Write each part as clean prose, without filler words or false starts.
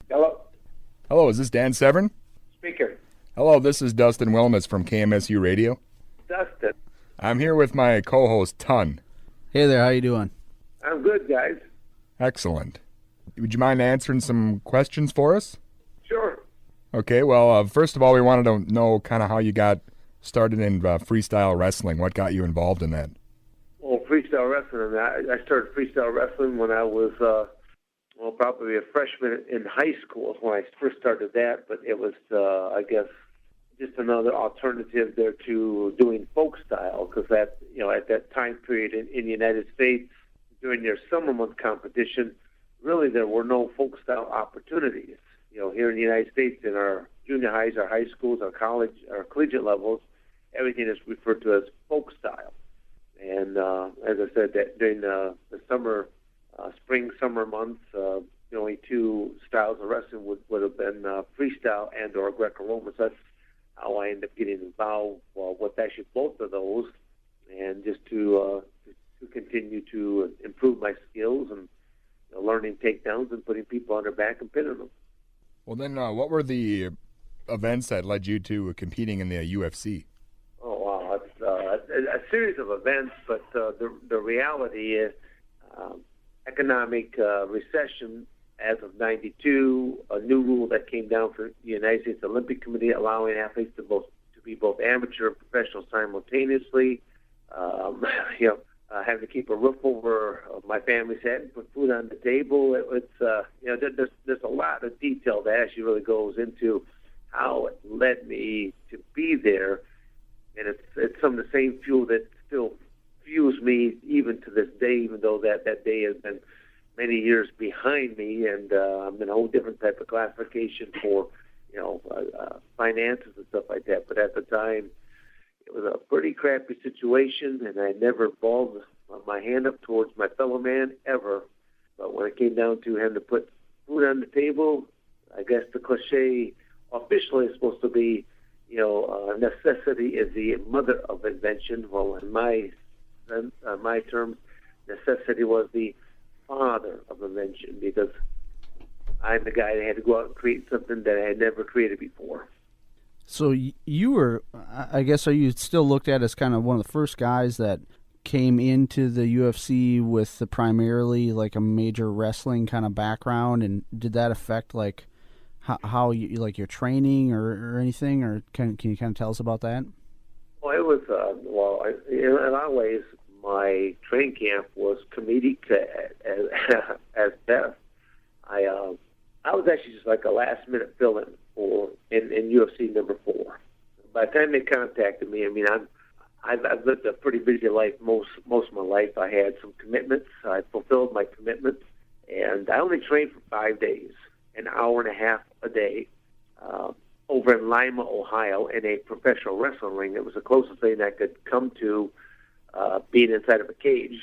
Hello. Hello, is this Dan Severn? Speaker. Hello, this is Dustin Wilmus from KMSU Radio. Dustin. I'm here with my co-host, Ton. Hey there, how you doing? I'm good, guys. Excellent. Would you mind answering some questions for us? Sure. Okay, well, first of all, we wanted to know kind of how you got started in freestyle wrestling. What got you involved in that? Well, freestyle wrestling. I started freestyle wrestling when I was, probably a freshman in high school when I first started that. But it was, I guess, just another alternative there to doing folk style, because that, at that time period in the United States, during their summer month competition, really there were no folk style opportunities. Here in the United States, in our junior highs, our high schools, our college, our collegiate levels, everything is referred to as folk style. And as I said, that during the spring-summer months, the only two styles of wrestling would have been freestyle and or Greco-Roman. So that's how I ended up getting involved with actually both of those, and just to continue to improve my skills and learning takedowns and putting people on their back and pinning them. Well, then, what were the events that led you to competing in the UFC? Oh, wow. It's a series of events, but the reality is economic recession as of 92, a new rule that came down for the United States Olympic Committee allowing athletes to be both amateur and professional simultaneously, having to keep a roof over my family's head and put food on the table. There's a lot of detail that actually really goes into how it led me to be there, and it's some of the same fuel that still fuels me even to this day, even though that day has been many years behind me, and I'm in a whole different type of classification for finances and stuff like that. But at the time, it was a pretty crappy situation, and I never balled my hand up towards my fellow man ever. But when it came down to having to put food on the table, I guess the cliche officially is supposed to be, necessity is the mother of invention. Well, in my terms, necessity was the father of invention, because I'm the guy that had to go out and create something that I had never created before. So you were, I guess, are you still looked at as kind of one of the first guys that came into the UFC with primarily like a major wrestling kind of background, and did that affect like how you like your training or anything, or can you kind of tell us about that? Well, it was in a lot of ways my training camp was comedic as best. I was actually just like a last minute fill-in in UFC number 4. By the time they contacted me, I've lived a pretty busy life most of my life. I had some commitments. I fulfilled my commitments, and I only trained for 5 days, an hour and a half a day, over in Lima, Ohio, in a professional wrestling ring. It was the closest thing I could come to being inside of a cage.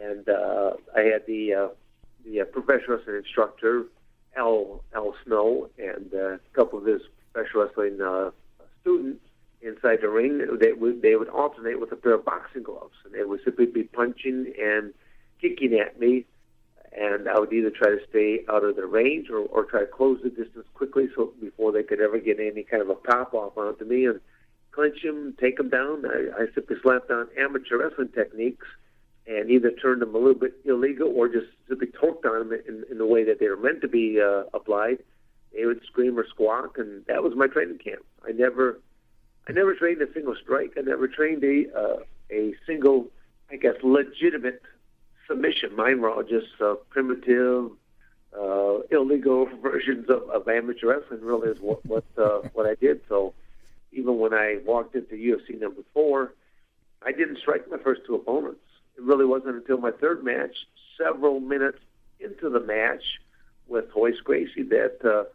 And I had the professional wrestling instructor, Al Snow, and a couple of his professional wrestling students inside the ring. They would alternate with a pair of boxing gloves, and they would simply be punching and kicking at me, and I would either try to stay out of their range or try to close the distance quickly so before they could ever get any kind of a pop-off onto me and clinch them, take them down. I simply slapped on amateur wrestling techniques and either turned them a little bit illegal or just simply torqued on them in the way that they were meant to be applied. They would scream or squawk, and that was my training camp. I never trained a single strike. I never trained a single, I guess, legitimate submission. Mine were all just primitive, illegal versions of amateur wrestling. Really is what I did. So even when I walked into UFC number 4, I didn't strike my first 2 opponents. It really wasn't until my 3rd match, several minutes into the match with Hoist Gracie, that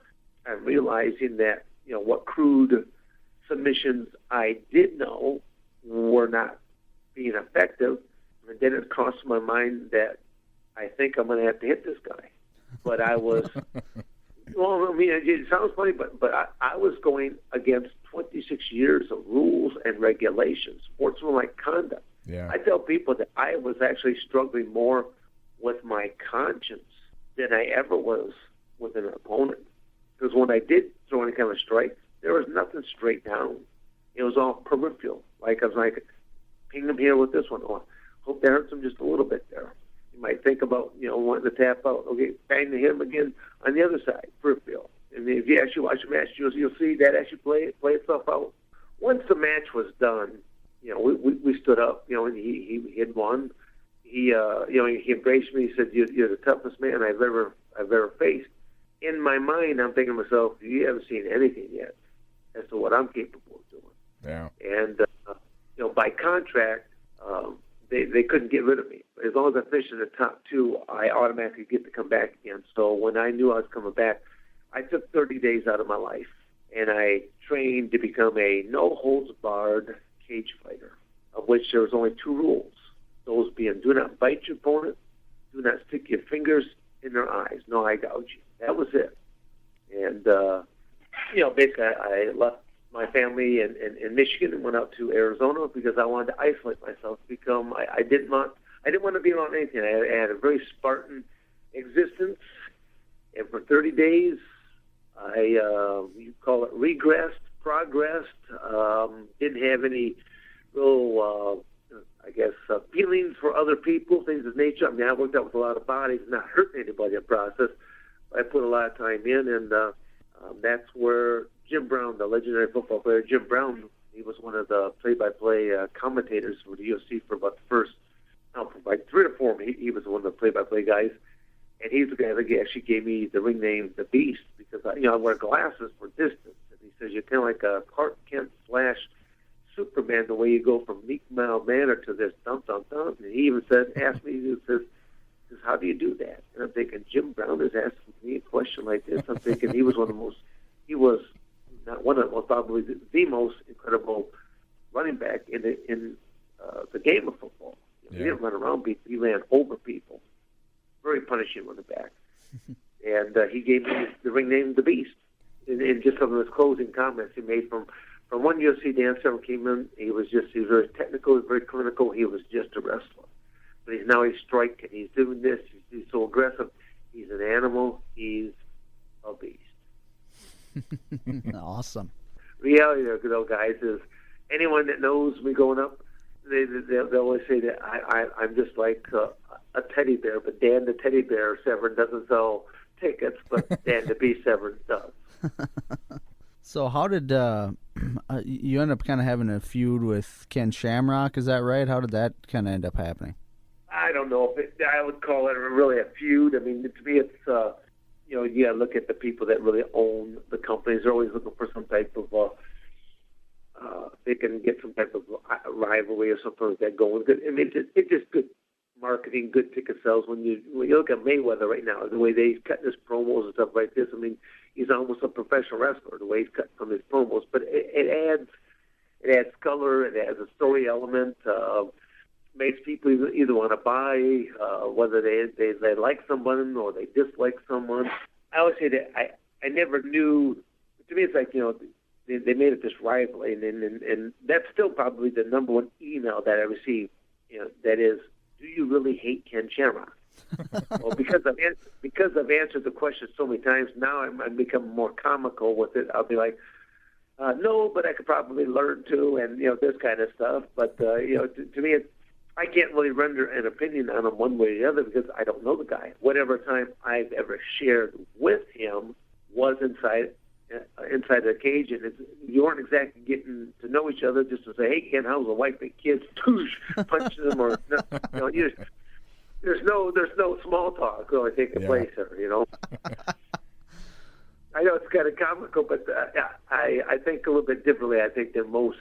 I'm realizing that what crude submissions I did know were not being effective. And then it crossed my mind that I think I'm going to have to hit this guy. But I was, it sounds funny, but I was going against 26 years of rules and regulations, sportsmanlike conduct. Yeah. I tell people that I was actually struggling more with my conscience than I ever was with an opponent. Because when I did throw any kind of strikes, there was nothing straight down. It was all peripheral. Like I was like, ping him here with this one. Oh, hope that hurts him just a little bit there. You might think about, wanting to tap out. Okay, bang to him again on the other side, peripheral. And if you actually watch the match, you'll see that actually play itself out. Once the match was done, we stood up. And he had won. He embraced me. He said, "You're the toughest man I've ever faced." In my mind, I'm thinking to myself, "You haven't seen anything yet as to what I'm capable of doing." Yeah. And by contract, they couldn't get rid of me. As long as I finished in the top two, I automatically get to come back again. So when I knew I was coming back, I took 30 days out of my life, and I trained to become a no-holds-barred cage fighter, of which there was only 2 rules. Those being, do not bite your opponent, do not stick your fingers in their eyes, no eye gouging. That was it. And, basically I left my family in Michigan and went out to Arizona because I wanted to isolate myself. I didn't want to be around anything. I had a very Spartan existence, and for 30 days, you call it regressed, progressed, didn't have any real, feelings for other people, things of nature. I mean, I worked out with a lot of bodies, not hurting anybody in the process. I put a lot of time in, and that's where Jim Brown, the legendary football player, Jim Brown, he was one of the play-by-play commentators for the UFC for about the first, for like 3 or 4. He was one of the play-by-play guys. And he's the guy that actually gave me the ring name The Beast because I wear glasses for distance. And he says you're kind of like a Clark Kent / Superman, the way you go from meek, mild manner to this dum dum dum. And he even asked me, he says, how do you do that? And I'm thinking, Jim Brown is asking me a question like this. I'm thinking he was not one of the most, probably the most incredible running back in the game of football. Yeah. He didn't run around people; he ran over people. Very punishing running back. And he gave me the ring name The Beast. In just some of his closing comments he made from one UFC dancer who came in, he was very technical, he was very clinical, he was just a wrestler. But he's striking, he's doing this, he's so aggressive, he's an animal, he's a beast. Awesome. Reality, though, guys, is anyone that knows me growing up, they always say that I'm just like a teddy bear, but Dan the teddy bear Severn doesn't sell tickets, but Dan the Beast Severn does. So how did you end up kind of having a feud with Ken Shamrock? Is that right? How did that kind of end up happening? I don't know if I would call it really a feud. I mean, to me, it's you got to look at the people that really own the companies. They're always looking for some type of they can get some type of rivalry or something like that going. I mean, it's just good marketing, good ticket sales. When you look at Mayweather right now, the way they cut his promos and stuff like this, I mean, he's almost a professional wrestler, the way he's cut from his promos. But it adds color, it adds a story element, makes people either want to buy, whether they like someone or they dislike someone. I always say that I never knew. To me, it's like, they made it this rivalry, and that's still probably the number one email that I receive. That is, do you really hate Ken Shamrock? Well, because I've answered the question so many times, now I'm becoming more comical with it. I'll be like, no, but I could probably learn to, and this kind of stuff. But to me, I can't really render an opinion on him one way or the other because I don't know the guy. Whatever time I've ever shared with him was inside the cage, and you weren't exactly getting to know each other just to say, "Hey, Ken, how's the wife and kids?" Punching them, or there's no small talk really taking place there. I know it's kind of comical, but I think a little bit differently. I think than most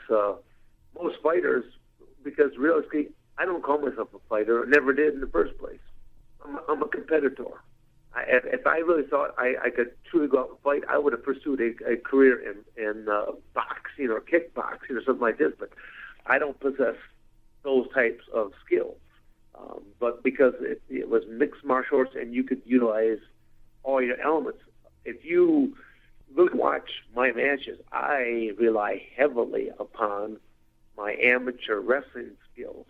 fighters, because realistically, I don't call myself a fighter. Never did in the first place. I'm a competitor. If I really thought I could truly go out and fight, I would have pursued a career in boxing or kickboxing or something like this. But I don't possess those types of skills. But because it was mixed martial arts and you could utilize all your elements, if you really watch my matches, I rely heavily upon my amateur wrestling skills.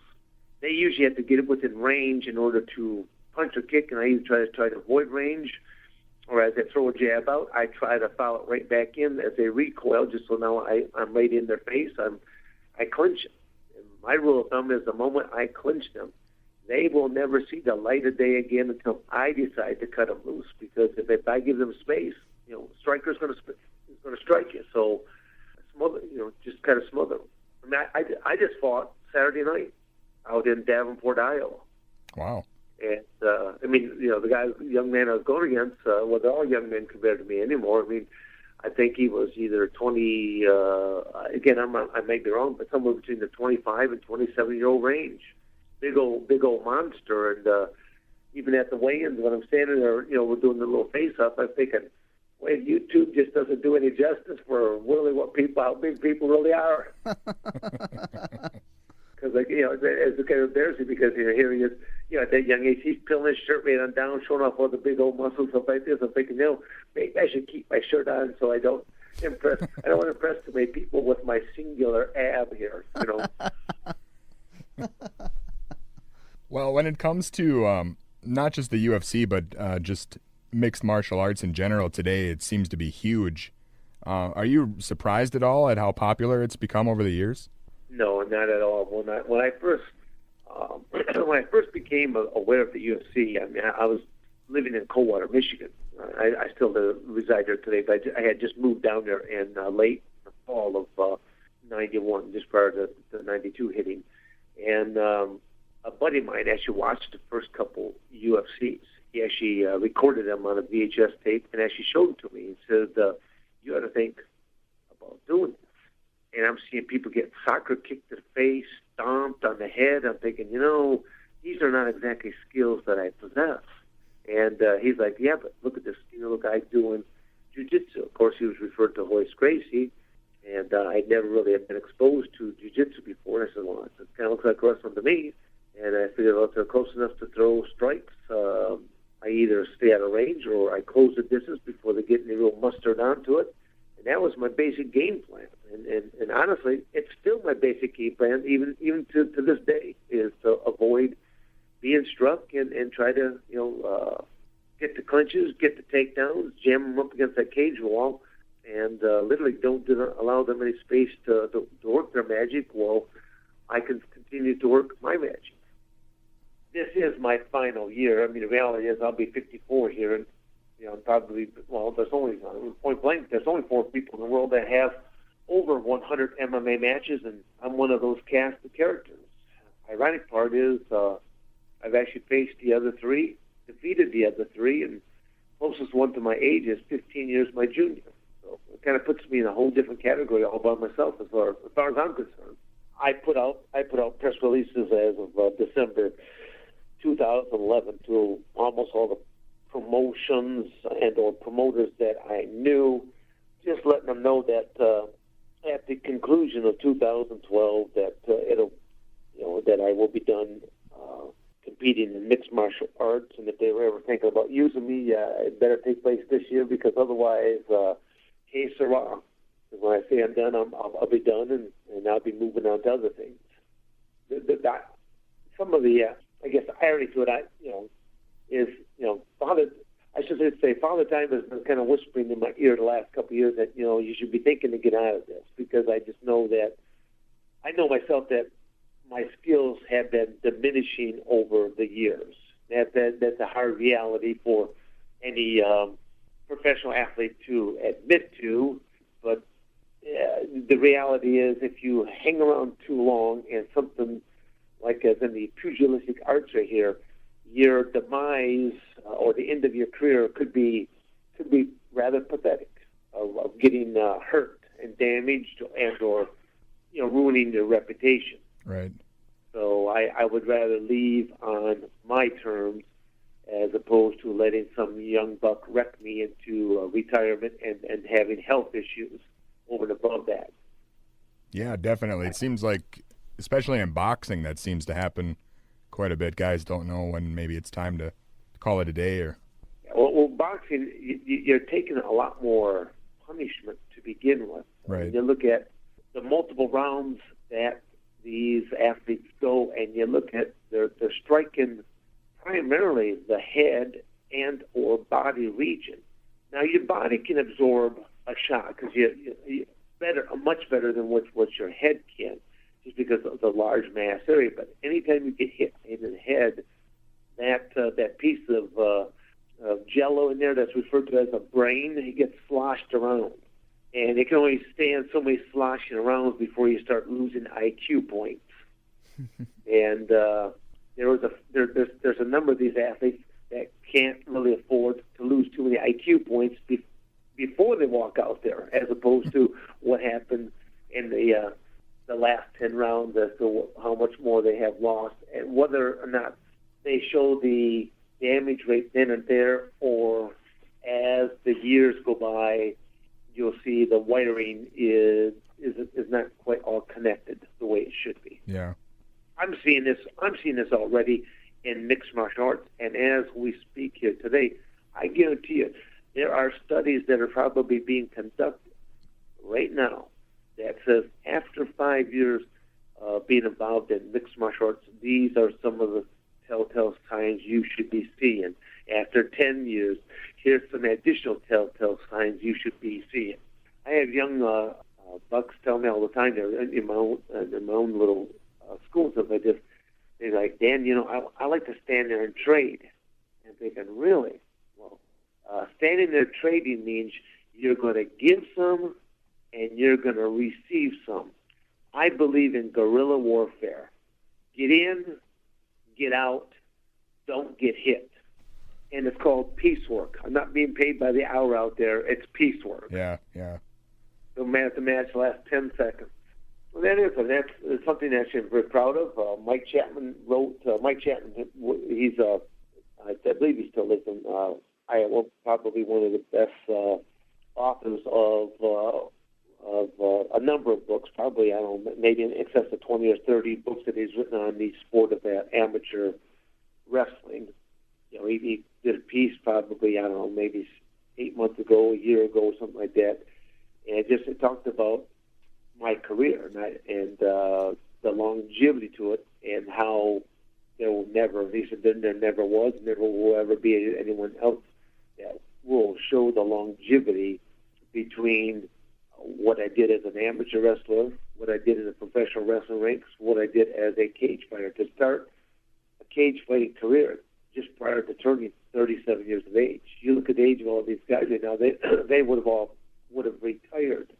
They usually have to get it within range in order to punch or kick, and I either try to avoid range, or as I throw a jab out, I try to follow it right back in as they recoil, just so now I'm right in their face. I clinch them. And my rule of thumb is the moment I clinch them, they will never see the light of day again until I decide to cut them loose. Because if I give them space, striker's going to strike you. So smother, just kind of smother them. I mean, I just fought Saturday night out in Davenport, Iowa. Wow. And, the young man I was going against, well, they're all young men compared to me anymore. I mean, I think he was either 20, again, I may be wrong, but somewhere between the 25 and 27-year-old range. Big old monster. And even at the weigh-ins, when I'm standing there, we're doing the little face-off, I'm thinking, well, YouTube just doesn't do any justice for really how big people really are. Because, it's kind of embarrassing because here he is, at that young age, he's peeling his shirt right on down, showing off all the big old muscles, stuff like this. I'm thinking, maybe I should keep my shirt on so I don't impress. I don't want to impress too many people with my singular ab here, Well, when it comes to not just the UFC, but just mixed martial arts in general today, it seems to be huge. Are you surprised at all at how popular it's become over the years? No, not at all. When I first became aware of the UFC, I mean, I was living in Coldwater, Michigan. I still reside there today, but I had just moved down there in late fall of '91, just prior to the '92 hitting. And a buddy of mine actually watched the first couple UFCs. He actually recorded them on a VHS tape and actually showed them to me. He said, "You ought to think about doing this." And I'm seeing people get soccer kicked to the face, stomped on the head. I'm thinking, these are not exactly skills that I possess. And he's like, yeah, but look at this, guy doing jiu-jitsu. Of course, he was referred to Hoist Gracie, and I never really had been exposed to jiu-jitsu before. And I said, well, it kind of looks like wrestling to me. And I figured, well, if they're close enough to throw strikes, I either stay out of range or I close the distance before they get any real mustard onto it. And that was my basic game plan. And honestly, it's still my basic game plan, even to this day, is to avoid being struck and try to, get the clinches, get the takedowns, jam them up against that cage wall, and literally don't allow them any space to work their magic while I can continue to work my magic. This is my final year. I mean, the reality is I'll be 54 here, and probably, there's only, point blank, there's only 4 people in the world that have over 100 MMA matches, and I'm one of those cast of characters. Ironic part is I've actually faced the other 3, defeated the other 3, and closest one to my age is 15 years my junior. So it kind of puts me in a whole different category all by myself as far as I'm concerned. I put out press releases as of December 2011 to almost all the promotions and or promoters that I knew, just letting them know that at the conclusion of 2012 that that I will be done competing in mixed martial arts, and if they were ever thinking about using me, it better take place this year, because otherwise, que sera. When I say I'm done, I'll be done, and I'll be moving on to other things. Some of the I guess the irony to it, is Father Time has been kind of whispering in my ear the last couple of years that you should be thinking to get out of this, because I just know that I know myself that my skills have been diminishing over the years. That's a hard reality for any professional athlete to admit to, but the reality is if you hang around too long and something like as in the pugilistic arts right here, your demise or the end of your career could be rather pathetic of getting hurt and damaged and or ruining your reputation. Right. So I would rather leave on my terms as opposed to letting some young buck wreck me into retirement and having health issues over and above that. Yeah, definitely. It seems like, especially in boxing, that seems to happen quite a bit. Guys don't know when maybe it's time to call it a day. Or well, boxing, you're taking a lot more punishment to begin with. Right. You look at the multiple rounds that these athletes go, and you look at they're striking primarily the head and or body region. Now your body can absorb a shot because you much better than what your head can, just because of the large mass area. But anytime you get hit in the head, that piece of jello in there that's referred to as a brain, it gets sloshed around, and it can only stand so many sloshing around before you start losing IQ points. And there's a number of these athletes that can't really afford to lose too many IQ points before they walk out there, as opposed to what happened in the last 10 rounds as to how much more they have lost, and whether or not they show the damage rate then and there, or as the years go by, you'll see the wiring is not quite all connected the way it should be. Yeah. I'm seeing this already in mixed martial arts, and as we speak here today, I guarantee you there are studies that are probably being conducted right now that says after 5 years being involved in mixed martial arts, these are some of the telltale signs you should be seeing. After 10 years, here's some additional telltale signs you should be seeing. I have young bucks tell me all the time, they're in my own little school, stuff like this. They're like, Dan, I like to stand there and trade. And I'm thinking, really? Well, standing there trading means you're going to give some and you're going to receive some. I believe in guerrilla warfare. Get in, get out, don't get hit. And it's called piecework. I'm not being paid by the hour out there. It's piecework. Yeah. The match lasts 10 seconds. Well, that's something that I'm very proud of. Mike Chapman wrote. Mike Chapman, I believe he still lives in Iowa. Probably one of the best authors of a number of books. Probably, I don't know, maybe in excess of 20 or 30 books that he's written on the sport of amateur wrestling. He did a piece probably, I don't know, maybe 8 months ago, a year ago, something like that, and it talked about my career and the longevity to it, and how there will never, he said, there never was, never will ever be anyone else that will show the longevity between what I did as an amateur wrestler, what I did in the professional wrestling ranks, what I did as a cage fighter. To start a cage fighting career just prior to turning 37 years of age. You look at the age of all these guys right now, they would have retired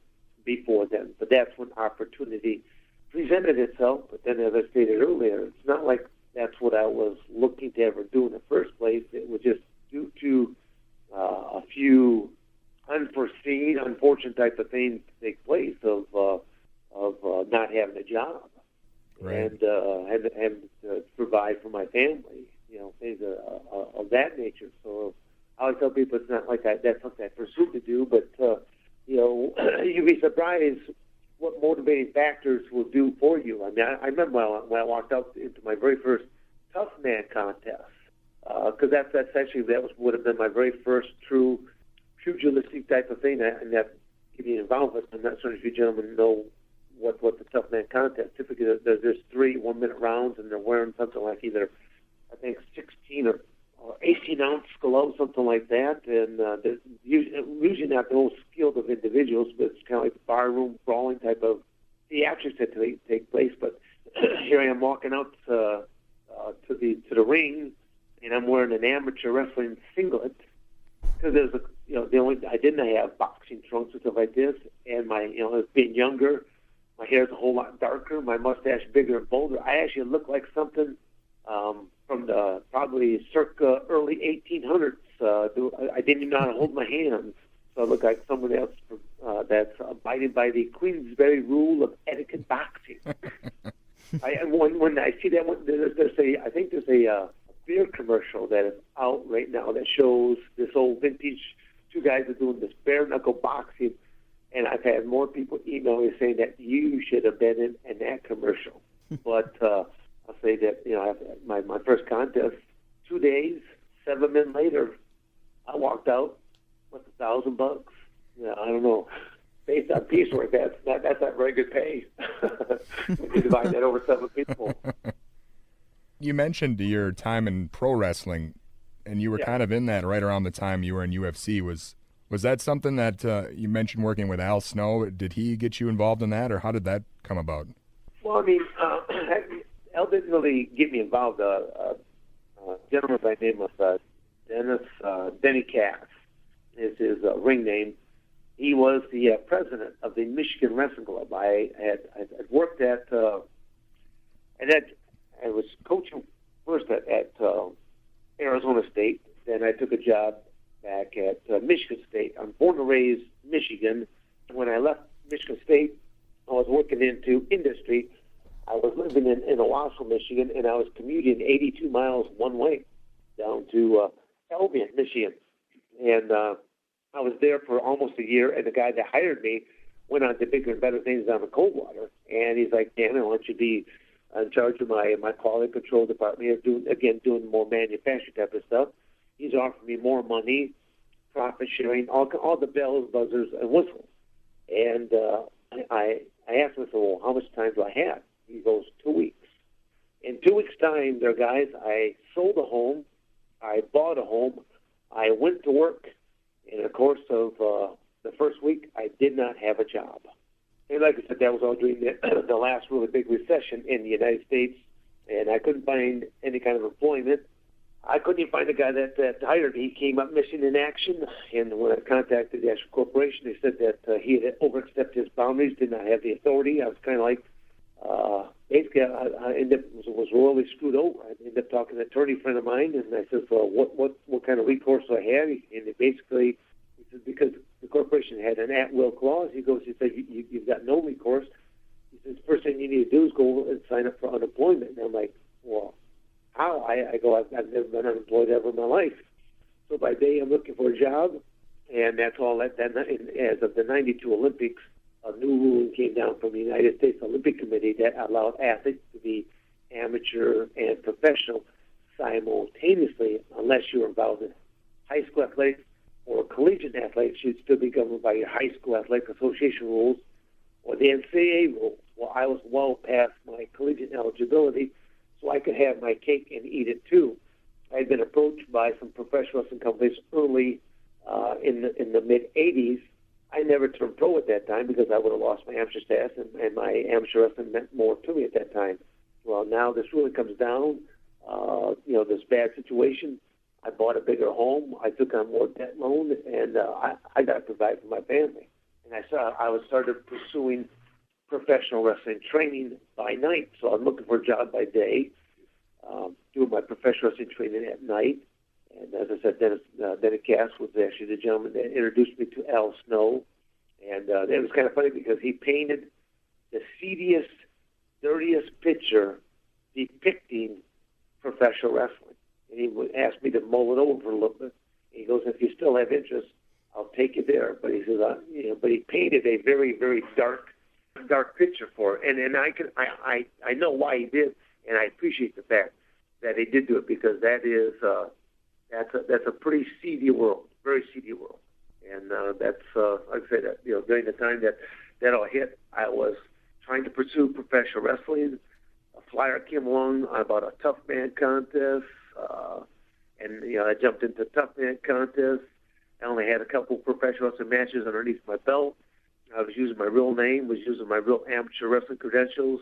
before then. But that's when opportunity presented itself. But then, as I stated earlier, it's not like that's what I was looking to ever do in the first place. It was just due to a few unforeseen, unfortunate type of things take place of not having a job, right, and having to provide for my family, things of that nature. So I always tell people it's not like that's something I pursued to do, but you'd be surprised what motivating factors will do for you. I mean, I remember when I walked out into my very first tough man contest, because that would have been my very first true pugilistic type of thing, and that getting involved with. I'm not sure if you gentlemen know what the tough man contest. Typically, there's 3 1-minute rounds, and they're wearing something like either, I think, 16 or 18-ounce gloves, something like that. And they're usually not the most skilled of individuals, but it's kind of like barroom brawling type of theatrics that take place. But here I am walking out to the ring, and I'm wearing an amateur wrestling singlet, because there's I didn't have boxing trunks and stuff like this, and my being younger, my hair's a whole lot darker, my mustache bigger and bolder. I actually look like something from the probably circa early 1800s. I didn't even know how to hold my hands, so I look like someone else that's abided by the Queensberry rule of etiquette boxing. When I see that one, I think there's a beer commercial that is out right now that shows this old vintage. 2 guys are doing this bare knuckle boxing, and I've had more people email me saying that you should have been in that commercial. But I'll say that my first contest, 2 days, 7 men later, I walked out with $1,000. I don't know. Based on piecework, that's not very good pay. If you divide that over 7 people. You mentioned your time in pro wrestling, and you were kind of in that right around the time you were in UFC. Was Was that something that you mentioned working with Al Snow? Did he get you involved in that, or how did that come about? Well, I mean, Al didn't really get me involved. A gentleman by the name of Denny Cass is his ring name. He was the president of the Michigan Wrestling Club. I had worked at, and I was coaching first at Arizona State. Then I took a job back at Michigan State. I'm born and raised Michigan. When I left Michigan State, I was working into industry. I was living in Owasso, Michigan, and I was commuting 82 miles one way down to Albion, Michigan. And I was there for almost a year, and the guy that hired me went on to bigger and better things down in Coldwater. And he's like, Dan, I want you to be in charge of my quality control department, doing more manufacturing type of stuff. He's offering me more money, profit sharing, all the bells, buzzers, and whistles. And I asked him, I said, well, how much time do I have? He goes, 2 weeks. In 2 weeks' time, there, guys, I sold a home, I bought a home, I went to work. In the course of the first week, I did not have a job. And like I said, that was all during the last really big recession in the United States, and I couldn't find any kind of employment. I couldn't even find the guy that hired me. He came up missing in action, and when I contacted the actual corporation, they said that he had overstepped his boundaries, did not have the authority. I was kind of like, basically, I ended up was royally screwed over. I ended up talking to an attorney friend of mine, and I said, well, what kind of recourse do I have? And it basically, he said, because the corporation had an at-will clause, he said, you've got no recourse. He says, first thing you need to do is go and sign up for unemployment. And I'm like, well, how? I go, I've never been unemployed ever in my life. So by day, I'm looking for a job, and that's all that. As of the '92 Olympics, a new ruling came down from the United States Olympic Committee that allowed athletes to be amateur and professional simultaneously, unless you're involved in high school athletics or collegiate athletics. You'd still be governed by your high school athletic association rules or the NCAA rules. Well, I was well past my collegiate eligibility, so I could have my cake and eat it too. I had been approached by some professional wrestling companies early in the mid-'80s. I never turned pro at that time because I would have lost my amateur status, and my amateur wrestling meant more to me at that time. Well, now this really comes down, this bad situation. I bought a bigger home. I took on more debt loan, and I got to provide for my family. And I started pursuing professional wrestling training by night. So I'm looking for a job by day, doing my professional wrestling training at night. And as I said, Dennis Cass was actually the gentleman that introduced me to Al Snow. And it was kind of funny because he painted the seediest, dirtiest picture depicting professional wrestling. And he would ask me to mull it over for a little bit. He goes, if you still have interest, I'll take you there. But he says, but he painted a very, very dark picture for it. And I know why he did, and I appreciate the fact that he did do it, because that is that's a pretty seedy world, very seedy world. And that's like I said, during the time that all hit, I was trying to pursue professional wrestling. A flyer came along about a tough man contest, and I jumped into tough man contest. I only had a couple professional wrestling matches underneath my belt. I was using my real name, was using my real amateur wrestling credentials.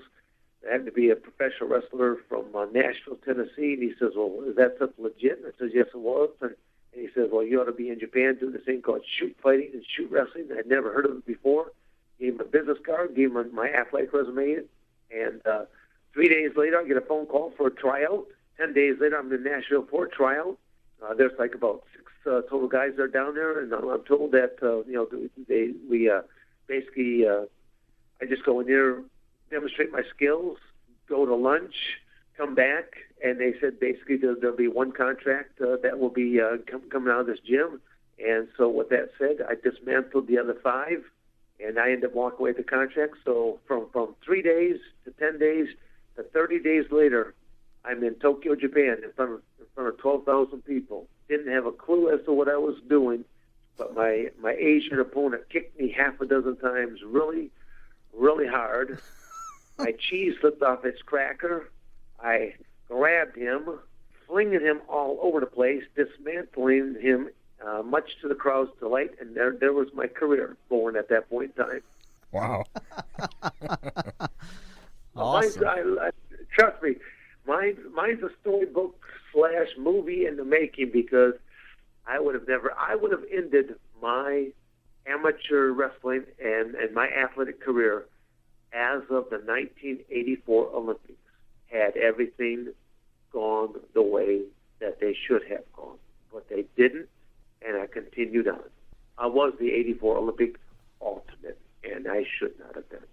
I had to be a professional wrestler from Nashville, Tennessee. And he says, well, is that stuff legit? And I says, yes, it was. And he says, well, you ought to be in Japan doing this thing called shoot fighting and shoot wrestling. I'd never heard of it before. Gave him a business card, gave him my athletic resume. And 3 days later, I get a phone call for a tryout. 10 days later, I'm in Nashville for a tryout. There's like about 6 total guys that are down there. And I'm told that, I just go in there, demonstrate my skills, go to lunch, come back, and they said basically there'll be one contract that will be coming out of this gym. And so with that said, I dismantled the other 5, and I ended up walking away with the contract. So from 3 days to 10 days to 30 days later, I'm in Tokyo, Japan, in front of 12,000 people. Didn't have a clue as to what I was doing, but my Asian opponent kicked me half a dozen times really, really hard. My cheese slipped off its cracker. I grabbed him, flinging him all over the place, dismantling him much to the crowd's delight, and there was my career born at that point in time. Wow. Awesome. Trust me, mine's a storybook / movie in the making, because I would have ended my amateur wrestling and my athletic career as of the 1984 Olympics, had everything gone the way that they should have gone. But they didn't, and I continued on. I was the 84 Olympic alternate, and I should not have been.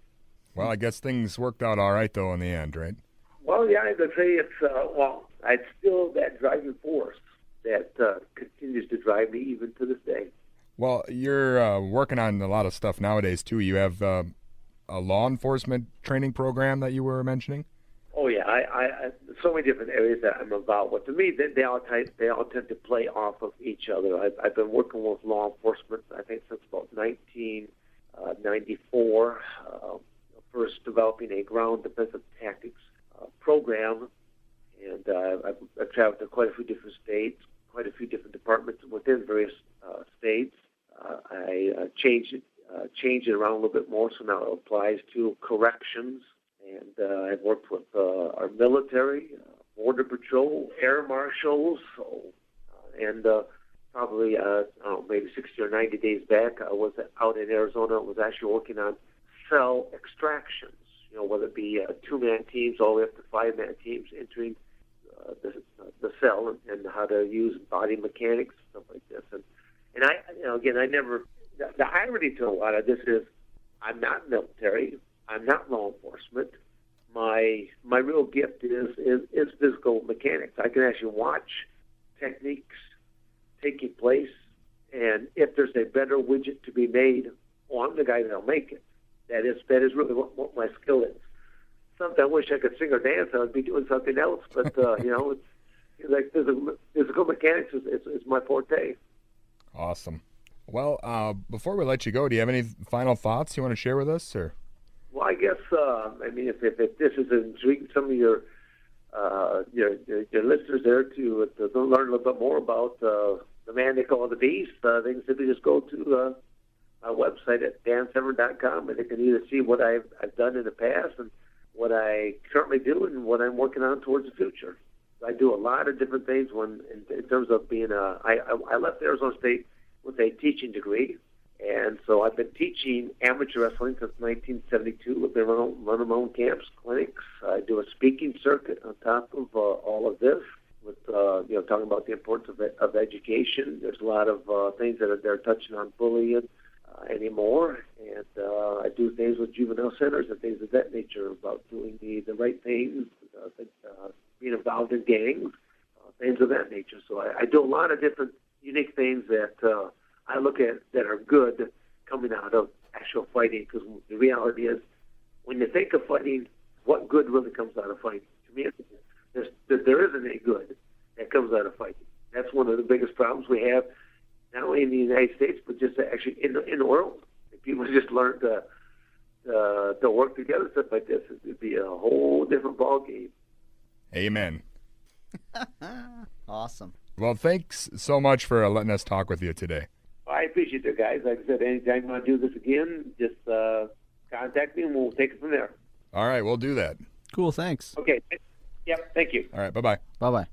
Well, I guess things worked out all right, though, in the end, right? Well, yeah, I could say it's, it's still that driving force that continues to drive me even to this day. Well, you're working on a lot of stuff nowadays, too. You have a law enforcement training program that you were mentioning? Oh, yeah. I so many different areas that I'm about. But to me, they all tend to play off of each other. I've been working with law enforcement, I think, since about 1994, first developing a ground defensive tactics program. And I've traveled to quite a few different states, quite a few different departments within various states. I changed it around a little bit more, so now it applies to corrections. And I've worked with our military, border patrol, air marshals, and probably maybe 60 or 90 days back, I was out in Arizona. I was actually working on cell extractions. Whether it be 2-man teams all the way up to 5-man teams entering the cell, and how to use body mechanics, stuff like this. And I never. The irony to a lot of this is, I'm not military. I'm not law enforcement. My real gift is physical mechanics. I can actually watch techniques taking place, and if there's a better widget to be made, I'm the guy that'll make it. That is really what my skill is. Sometimes I wish I could sing or dance. I would be doing something else, but it's like physical mechanics is my forte. Awesome. Well, before we let you go, do you have any final thoughts you want to share with us, or? Well, I guess if this is intriguing some of your listeners there to learn a little bit more about the man they call the Beast, they can simply just go to my website at dansevern.com, and they can either see what I've done in the past and what I currently do and what I'm working on towards the future. I do a lot of different things in terms of being I left Arizona State with a teaching degree. And so I've been teaching amateur wrestling since 1972. I've been running my own camps, clinics. I do a speaking circuit on top of all of this, with talking about the importance of education. There's a lot of things that they're touching on bullying anymore, and I do things with juvenile centers and things of that nature about doing the right things, being involved in gangs, things of that nature. So I do a lot of different unique things that I look at that are good coming out of actual fighting, because the reality is, when you think of fighting, what good really comes out of fighting? To me, there isn't any good that comes out of fighting. That's one of the biggest problems we have, not only in the United States, but just actually in the world. If people just learn to work together, stuff like this, it'd be a whole different ballgame. Amen. Awesome. Well, thanks so much for letting us talk with you today. I appreciate it, guys. Like I said, anytime you want to do this again, just contact me and we'll take it from there. All right, we'll do that. Cool, thanks. Okay. Yep, thank you. All right, bye-bye. Bye-bye.